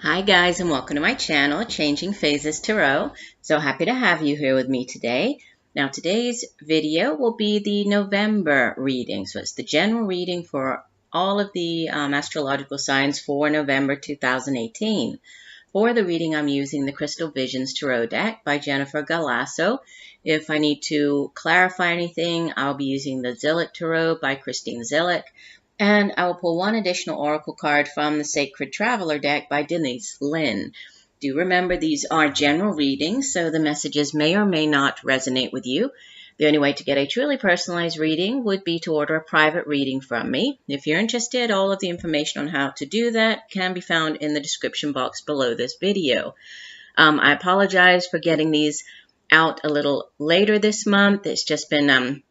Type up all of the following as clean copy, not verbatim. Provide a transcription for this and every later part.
Hi guys, and welcome to my channel, Changing Phases Tarot. So happy to have you here with me today. Now today's video will be the November reading. So it's the general reading for all of the astrological signs for November 2018. For the reading, I'm using the Crystal Visions Tarot deck by Jennifer Galasso. If I need to clarify anything, I'll be using the Zillich Tarot by Christine Zillich. And I will pull one additional oracle card from the Sacred Traveler deck by Denise, Linn. Do remember these are general readings, so the messages may or may not resonate with you. The only way to get a truly personalized reading would be to order a private reading from me. If you're interested, all of the information on how to do that can be found in the description box below this video. I apologize for getting these out a little later this month. It's just been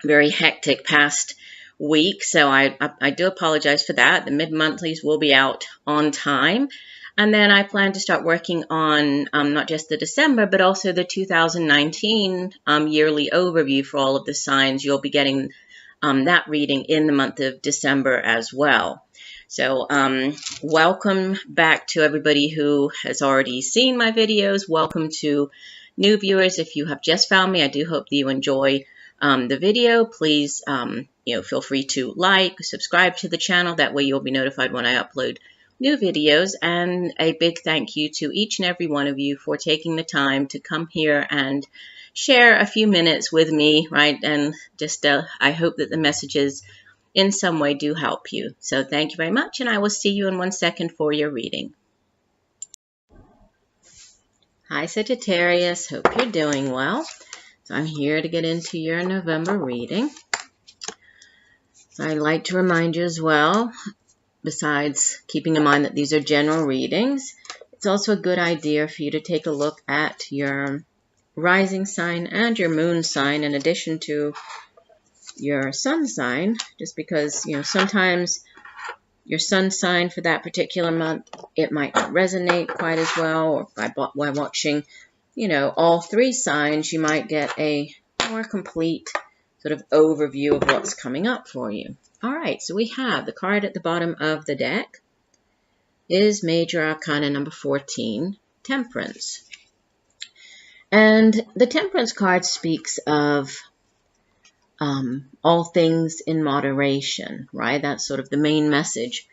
very hectic past week, so I do apologize for that. The mid-monthlies will be out on time, and then I plan to start working on not just the December but also the 2019 yearly overview for all of the signs. You'll be getting that reading in the month of December as well. So welcome back to everybody who has already seen my videos. Welcome to new viewers. If you have just found me, I do hope that you enjoy the video. Please feel free to like, subscribe to the channel. That way you'll be notified when I upload new videos. And a big thank you to each and every one of you for taking the time to come here and share a few minutes with me, right? And just I hope that the messages in some way do help you. So thank you very much, and I will see you in 1 second for your reading. Hi Sagittarius, hope you're doing well. So I'm here to get into your November reading. I'd like to remind you as well, besides keeping in mind that these are general readings, it's also a good idea for you to take a look at your rising sign and your moon sign in addition to your sun sign, just because, sometimes your sun sign for that particular month, it might not resonate quite as well, or by watching, all three signs, you might get a more complete sort of overview of what's coming up for you. All right, so we have the card at the bottom of the deck is Major Arcana number 14, Temperance. And the Temperance card speaks of all things in moderation, right? That's sort of the main message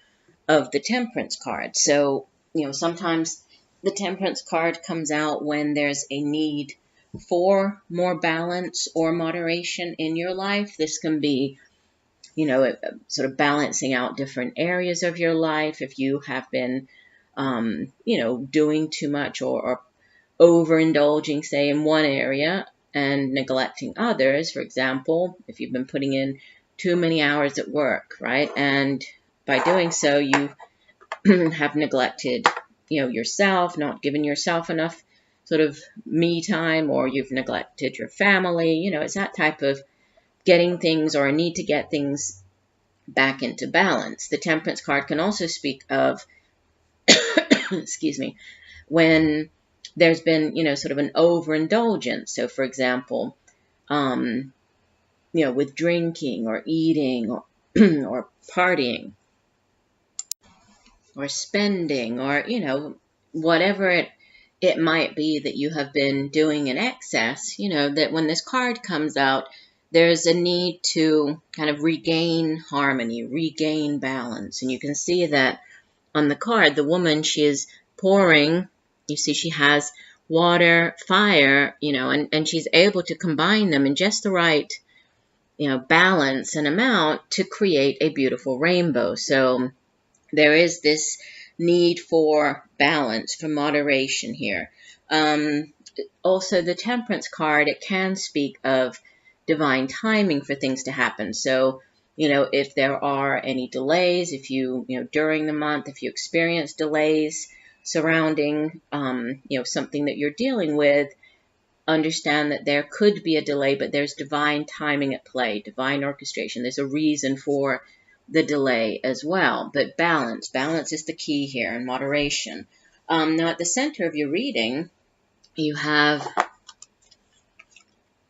of the Temperance card. So, sometimes the Temperance card comes out when there's a need for more balance or moderation in your life. This can be, sort of balancing out different areas of your life. If you have been, doing too much or overindulging, say, in one area and neglecting others. For example, if you've been putting in too many hours at work, right? And by doing so, you have neglected, yourself, not given yourself enough sort of me time, or you've neglected your family. It's that type of getting things or a need to get things back into balance. The Temperance card can also speak of, excuse me, when there's been, sort of an overindulgence. So, for example, with drinking or eating or, or partying or spending or, whatever it might be that you have been doing in excess, that when this card comes out, there's a need to kind of regain harmony, regain balance. And you can see that on the card, the woman, she is pouring, you see she has water, fire, and she's able to combine them in just the right, balance and amount to create a beautiful rainbow. So there is this need for balance, for moderation here. Also, the Temperance card, it can speak of divine timing for things to happen. So, if there are any delays, if you, during the month, if you experience delays surrounding, something that you're dealing with, understand that there could be a delay, but there's divine timing at play, divine orchestration. There's a reason for the delay as well. But balance is the key here, and moderation. Now at the center of your reading, you have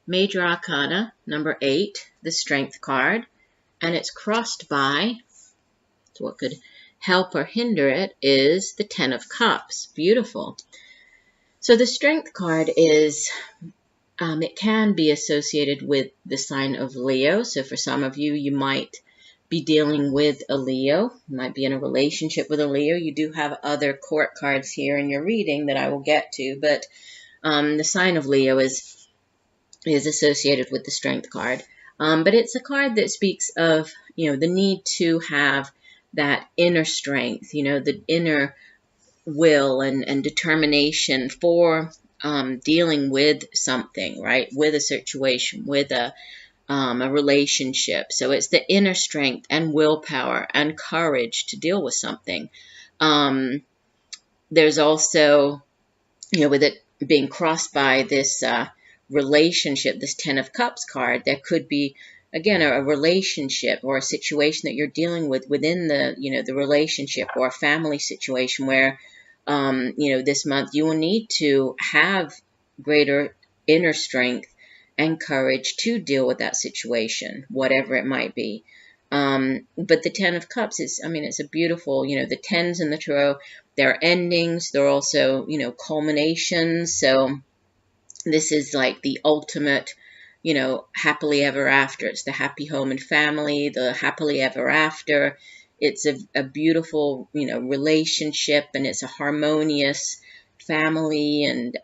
Major Arcana number 8, the Strength card, and it's crossed by, so what could help or hinder it is the Ten of Cups. Beautiful. So the Strength card is, it can be associated with the sign of Leo. So for some of you, you might be dealing with a Leo. You might be in a relationship with a Leo. You do have other court cards here in your reading that I will get to, but the sign of Leo is associated with the Strength card. But it's a card that speaks of, the need to have that inner strength, the inner will and determination for dealing with something, right? With a situation, with a relationship. So it's the inner strength and willpower and courage to deal with something. There's also, with it being crossed by this relationship, this Ten of Cups card, there could be, again, a relationship or a situation that you're dealing with within the, the relationship or a family situation where, this month you will need to have greater inner strength and courage to deal with that situation, whatever it might be. But the Ten of Cups is, it's a beautiful, the tens in the tarot, they're endings, they're also, culminations. So this is like the ultimate, happily ever after. It's the happy home and family, the happily ever after. It's a beautiful, relationship, and it's a harmonious family and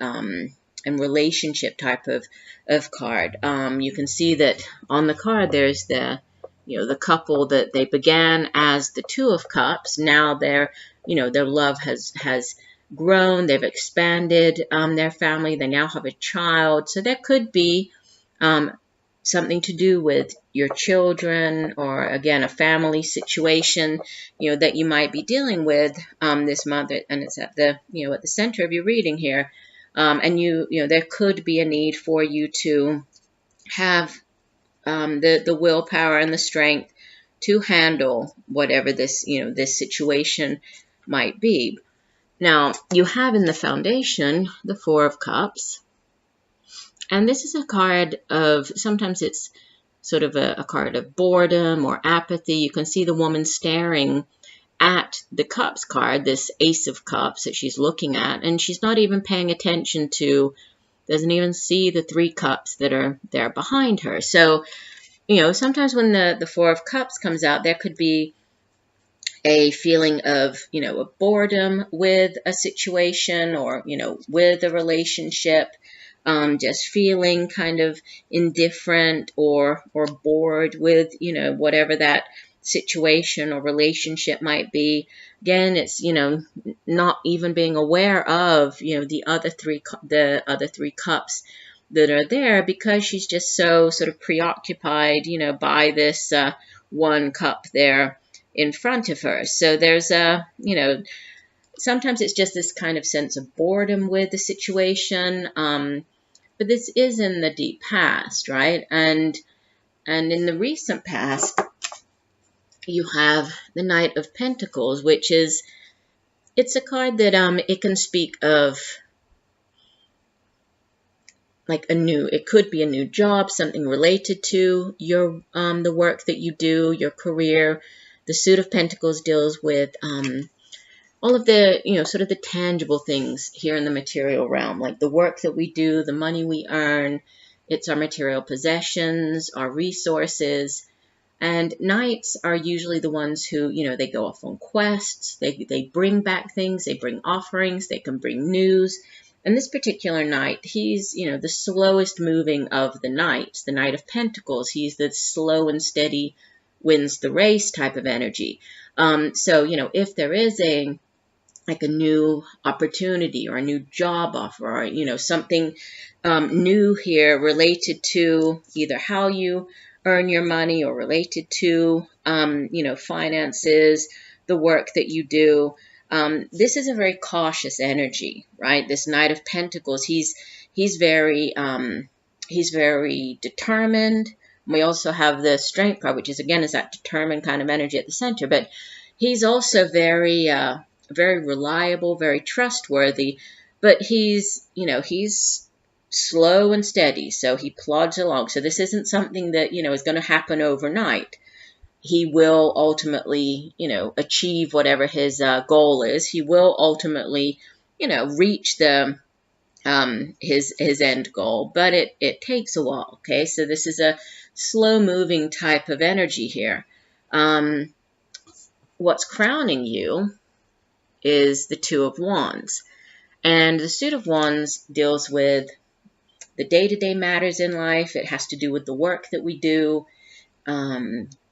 relationship type of card. You can see that on the card there's the, the couple that they began as the Two of Cups. Now their love has grown. They've expanded their family. They now have a child. So there could be something to do with your children, or again, a family situation, that you might be dealing with this month, and it's at the, at the center of your reading here. And there could be a need for you to have the willpower and the strength to handle whatever this, this situation might be. Now, you have in the foundation the Four of Cups. And this is a card of, sometimes it's sort of a card of boredom or apathy. You can see the woman staring at the Cups card, this Ace of Cups that she's looking at, and she's not even paying attention to, doesn't even see the Three Cups that are there behind her. So, sometimes when the Four of Cups comes out, there could be a feeling of, a boredom with a situation or, with a relationship. Just feeling kind of indifferent or bored with, whatever that situation or relationship might be. Again, it's, not even being aware of, the other three cups that are there, because she's just so sort of preoccupied, by this one cup there in front of her. So there's a, sometimes it's just this kind of sense of boredom with the situation. But this is in the deep past, right? And in the recent past, you have the Knight of Pentacles, which is, it's a card that it can speak of like it could be a new job, something related to your the work that you do, your career. The Suit of Pentacles deals with all of the, sort of the tangible things here in the material realm, like the work that we do, the money we earn. It's our material possessions, our resources. And knights are usually the ones who, they go off on quests. They bring back things. They bring offerings. They can bring news. And this particular knight, he's, the slowest moving of the knights, the Knight of Pentacles. He's the slow and steady wins the race type of energy. So, if there is a new opportunity or a new job offer, or, something new here related to either how you earn your money or related to, finances, the work that you do. This is a very cautious energy, right? This Knight of Pentacles, he's very determined. We also have the Strength card, which is, again, is that determined kind of energy at the center. But he's also very reliable, very trustworthy. But he's slow and steady, so he plods along. So this isn't something that, is going to happen overnight. he will ultimately, achieve whatever his goal is. He will ultimately, reach his end goal, but it takes a while. Okay, so this is a slow moving type of energy here. What's crowning you is the Two of Wands, and the Suit of Wands deals with the day-to-day matters in life. It has to do with the work that we do,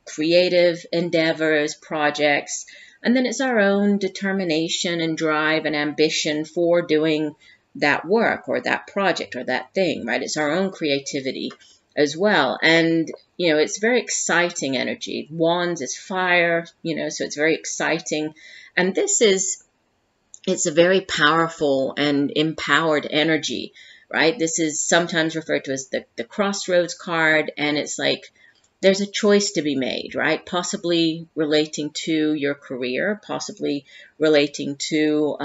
creative endeavors, projects, and then it's our own determination and drive and ambition for doing that work or that project or that thing, right? It's our own creativity as well. And, it's very exciting energy. Wands is fire, so it's very exciting. And it's a very powerful and empowered energy, right? This is sometimes referred to as the crossroads card, and it's like there's a choice to be made, right? Possibly relating to your career, possibly relating to,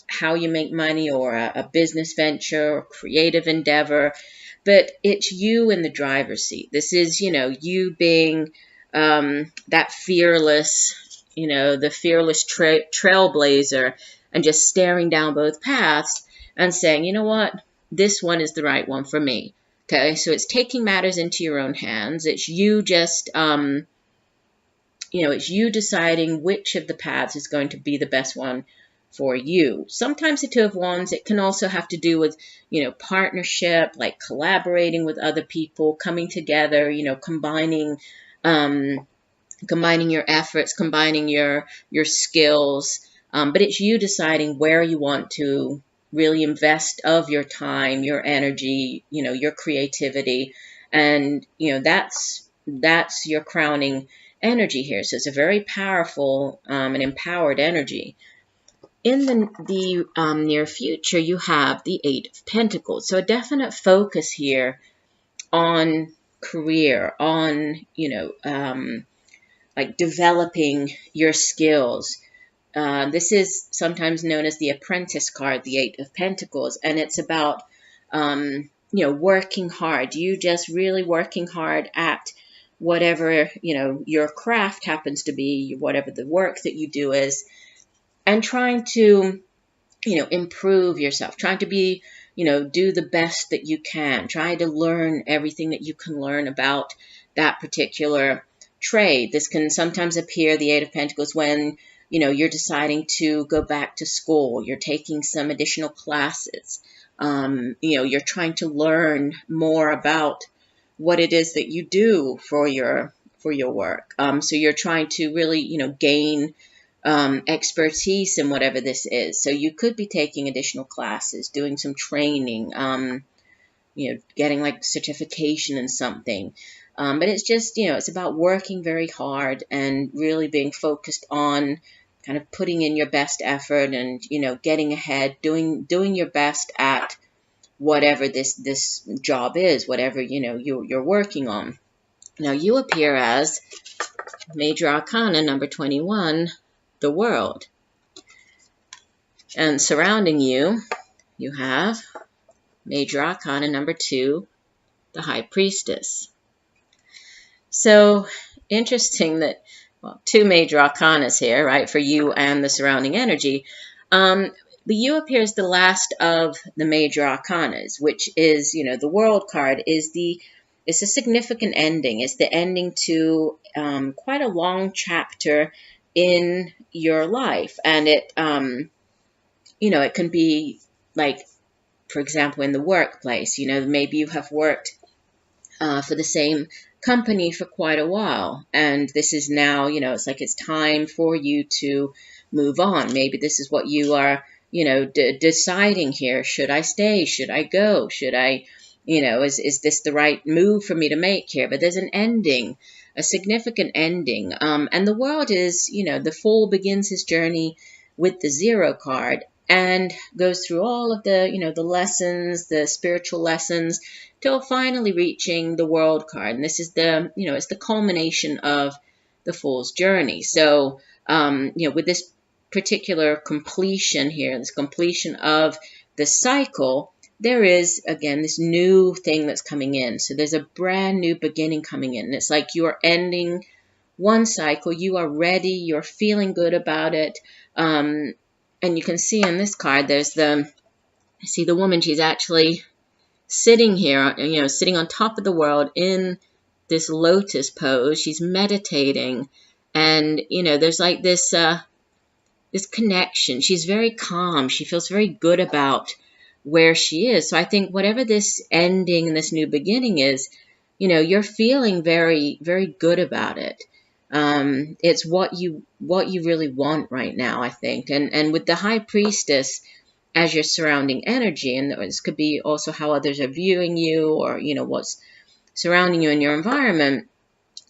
how you make money, or a business venture or creative endeavor. But it's you in the driver's seat. This is, you being that fearless, the fearless trailblazer, and just staring down both paths and saying, you know what, this one is the right one for me. Okay, so it's taking matters into your own hands. It's you just, it's you deciding which of the paths is going to be the best one for you. Sometimes the Two of Wands, it can also have to do with, partnership, like collaborating with other people, coming together, combining your efforts, combining your skills. But it's you deciding where you want to really invest of your time, your energy, your creativity. And, that's your crowning energy here. So it's a very powerful and empowered energy. In the near future, you have the Eight of Pentacles. So a definite focus here on career, on, like developing your skills. This is sometimes known as the Apprentice card, the Eight of Pentacles, and it's about, working hard. You just really working hard at whatever, your craft happens to be, whatever the work that you do is, and trying to, improve yourself, trying to be, do the best that you can, trying to learn everything that you can learn about that particular trade. This can sometimes appear, the Eight of Pentacles, when, you're deciding to go back to school, you're taking some additional classes, you're trying to learn more about what it is that you do for your work. So you're trying to really, gain expertise in whatever this is. So you could be taking additional classes, doing some training, getting like certification in something. But it's just, it's about working very hard and really being focused on kind of putting in your best effort and, getting ahead, doing your best at whatever this job is, whatever, you're working on. Now you appear as Major Arcana number 21, the World. And surrounding you, you have Major Arcana number 2, the High Priestess. So interesting that, well, 2 major arcanas here, right, for you and the surrounding energy. The U appears the last of the major arcanas, which is, the World card is it's a significant ending. It's the ending to quite a long chapter in your life. And it, it can be like, for example, in the workplace, maybe you have worked for the same company for quite a while, and this is now, it's like it's time for you to move on. Maybe this is what you are, deciding here. Should I stay? Should I go? Should I, is this the right move for me to make here? But there's an ending, a significant ending. And the World is, the Fool begins his journey with the 0 card and goes through all of the, the lessons, the spiritual lessons, till finally reaching the World card. And this is the, it's the culmination of the Fool's journey. So, with this particular completion here, this completion of the cycle, there is, again, this new thing that's coming in. So there's a brand new beginning coming in. It's like you are ending one cycle. You are ready. You're feeling good about it. And you can see in this card, there's the woman. She's actually sitting here, sitting on top of the world in this lotus pose. She's meditating. And, there's like this connection. She's very calm. She feels very good about where she is. So I think whatever this ending and this new beginning is, you're feeling very, very good about it. It's what you really want right now, I think. And with the High Priestess as your surrounding energy, and this could be also how others are viewing you, or what's surrounding you in your environment.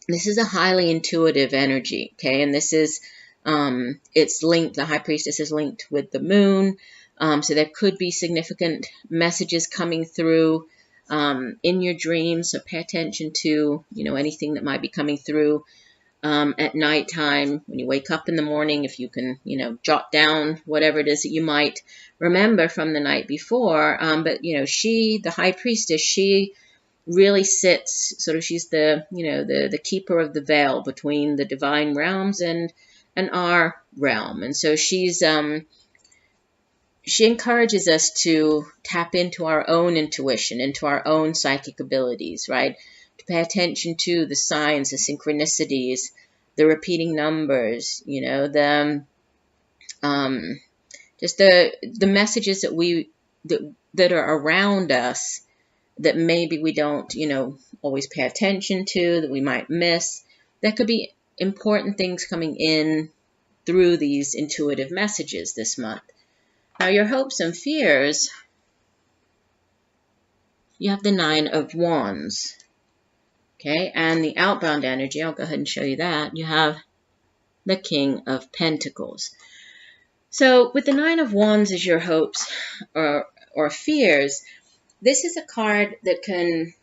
This is a highly intuitive energy, okay? And this is it's linked. The High Priestess is linked with the moon, so there could be significant messages coming through in your dreams. So pay attention to anything that might be coming through at nighttime, when you wake up in the morning. If you can jot down whatever it is that you might remember from the night before. But the High Priestess, she really sits sort of, she's the keeper of the veil between the divine realms and our realm. And so she encourages us to tap into our own intuition, into our own psychic abilities, right? To pay attention to the signs, the synchronicities, the repeating numbers, just the messages that are around us that maybe we don't, always pay attention to, that we might miss. That could be important things coming in through these intuitive messages this month. Now, your hopes and fears, you have the Nine of Wands, okay? And the outbound energy, I'll go ahead and show you that. You have the King of Pentacles. So with the Nine of Wands as your hopes or fears, this is a card that can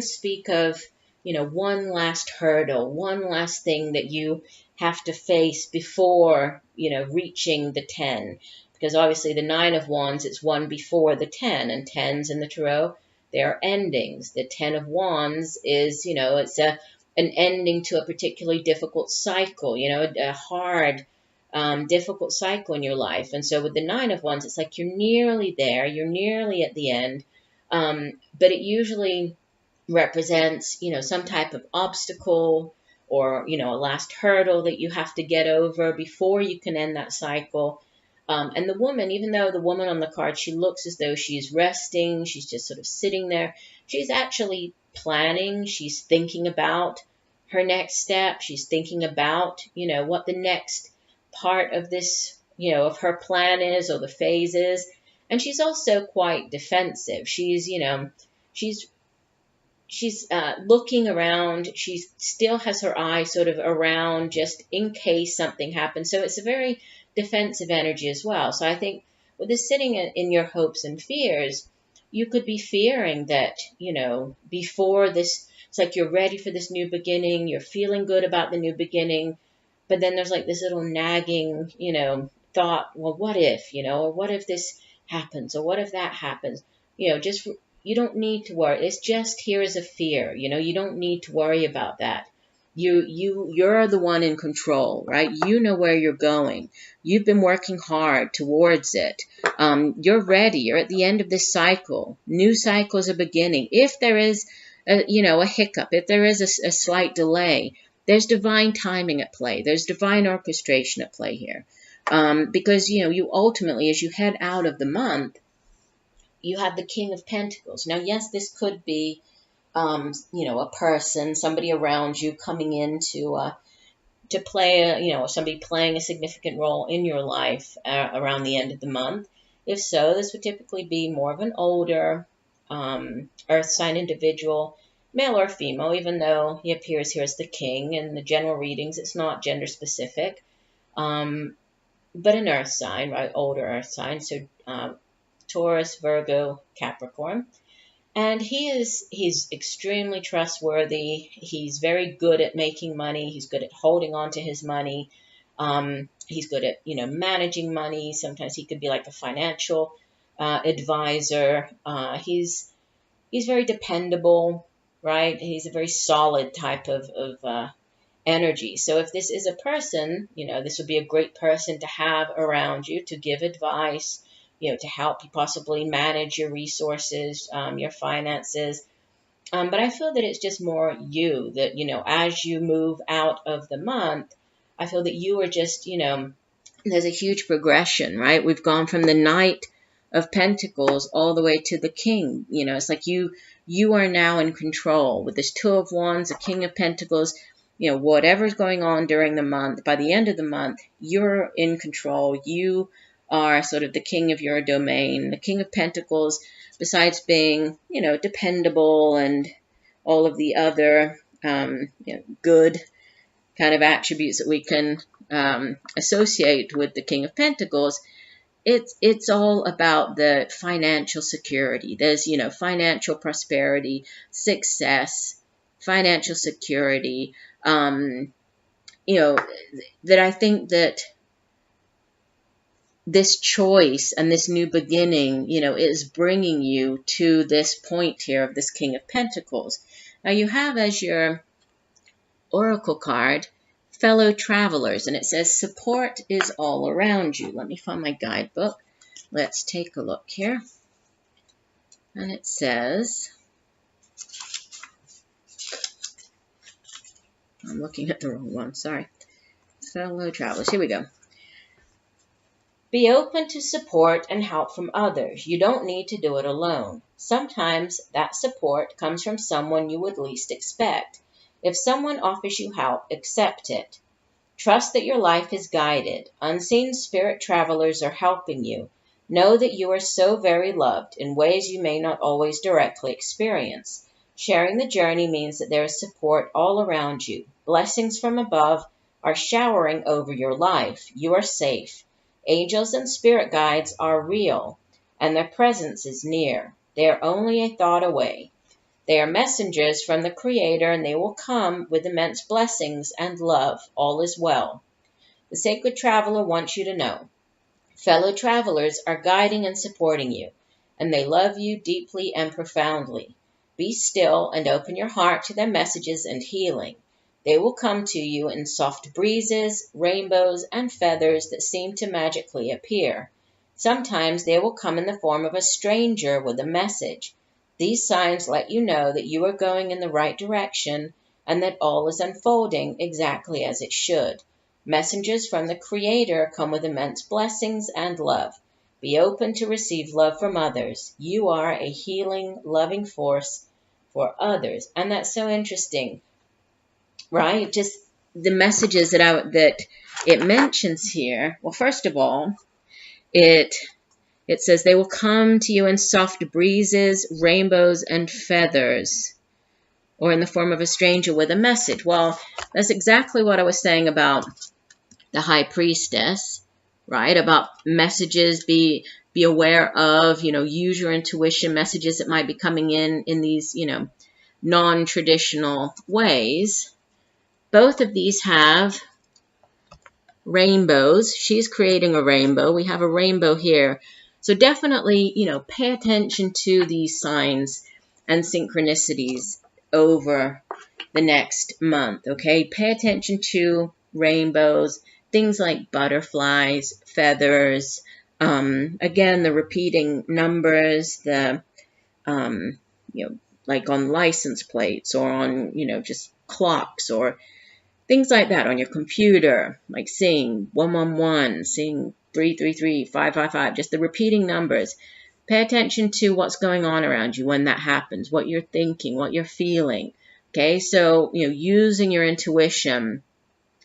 speak of, one last hurdle, one last thing that you have to face before, reaching the 10. Because obviously the Nine of Wands, it's one before the 10, and 10s in the Tarot, they are endings. The 10 of Wands is, it's an ending to a particularly difficult cycle, a hard, difficult cycle in your life. And so with the Nine of Wands, it's like you're nearly there, you're nearly at the end, but it usually represents, some type of obstacle or, a last hurdle that you have to get over before you can end that cycle. And the woman, even though the woman on the card, she looks as though she's resting, she's just sort of sitting there, she's actually planning, she's thinking about her next step, she's thinking about, what the next part of this, of her plan is, or the phase is. And she's also quite defensive. She's looking around. She still has her eye sort of around just in case something happens. So it's a very defensive energy as well. So I think with this sitting in your hopes and fears, you could be fearing that, before this, it's like you're ready for this new beginning. You're feeling good about the new beginning. But then there's like this little nagging, thought, well, what if, or what if this happens, or what if that happens? Just you don't need to worry. It's just here is a fear. You don't need to worry about that. You're the one in control, right? You know where you're going. You've been working hard towards it. You're ready. You're at the end of this cycle. New cycles are beginning. If there is a hiccup, if there is a slight delay, there's divine timing at play. There's divine orchestration at play here. Because, you ultimately, as you head out of the month, you have the King of Pentacles. Now, yes, this could be, a person, somebody around you coming in to play, somebody playing a significant role in your life around the end of the month. If so, this would typically be more of an older earth sign individual, male or female, even though he appears here as the king. In the general readings, it's not gender specific, but an earth sign, right? Older earth sign. So Taurus, Virgo, Capricorn. And he's extremely trustworthy. He's very good at making money. He's good at holding on to his money. He's good at, managing money. Sometimes he could be like a financial advisor. He's very dependable, right? He's a very solid type of energy. So if this is a person, this would be a great person to have around you to give advice, to help you possibly manage your resources, your finances. But I feel that it's just more you that, as you move out of the month, I feel that you are just, there's a huge progression, right? We've gone from the Knight of Pentacles all the way to the King. It's like you are now in control with this Two of Wands, the King of Pentacles. Whatever's going on during the month, by the end of the month, you're in control. You are sort of the king of your domain. The King of Pentacles, besides being, dependable and all of the other good kind of attributes that we can associate with the King of Pentacles, it's all about the financial security. There's, financial prosperity, success, financial security, that I think that this choice and this new beginning, is bringing you to this point here of this King of Pentacles. Now you have as your oracle card, fellow travelers, and it says support is all around you. Let me find my guidebook. Let's take a look here. And it says, I'm looking at the wrong one, sorry. Fellow travelers, here we go. Be open to support and help from others. You don't need to do it alone. Sometimes that support comes from someone you would least expect. If someone offers you help, accept it. Trust that your life is guided. Unseen spirit travelers are helping you. Know that you are so very loved in ways you may not always directly experience. Sharing the journey means that there is support all around you. Blessings from above are showering over your life. You are safe. Angels and spirit guides are real, and their presence is near. They are only a thought away. They are messengers from the Creator, and they will come with immense blessings and love. All is well. The Sacred Traveler wants you to know. Fellow travelers are guiding and supporting you, and they love you deeply and profoundly. Be still and open your heart to their messages and healing. They will come to you in soft breezes, rainbows, and feathers that seem to magically appear. Sometimes they will come in the form of a stranger with a message. These signs let you know that you are going in the right direction and that all is unfolding exactly as it should. Messengers from the Creator come with immense blessings and love. Be open to receive love from others. You are a healing, loving force for others. And that's so interesting, right? Just the messages that it mentions here. Well, first of all, it says they will come to you in soft breezes, rainbows, and feathers, or in the form of a stranger with a message. Well, that's exactly what I was saying about the High Priestess, right? About messages, be aware of, use your intuition, messages that might be coming in these, non-traditional ways. Both of these have rainbows. She's creating a rainbow. We have a rainbow here. So definitely, pay attention to these signs and synchronicities over the next month, okay? Pay attention to rainbows, things like butterflies, feathers, again, the repeating numbers, the, like on license plates or on, just clocks or things like that on your computer, like seeing 111, seeing 333, 555, just the repeating numbers. Pay attention to what's going on around you when that happens, what you're thinking, what you're feeling. Okay, so, using your intuition,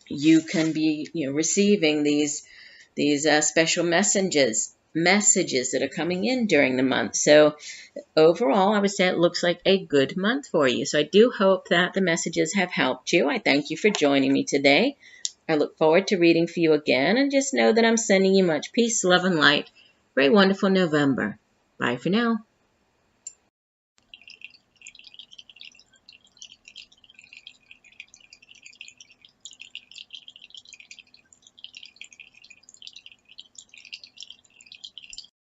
you can be, receiving these special messages that are coming in during the month. So overall, I would say it looks like a good month for you. So I do hope that the messages have helped you. I thank you for joining me today. I look forward to reading for you again, and just know that I'm sending you much peace, love, and light for a wonderful November. Bye for now.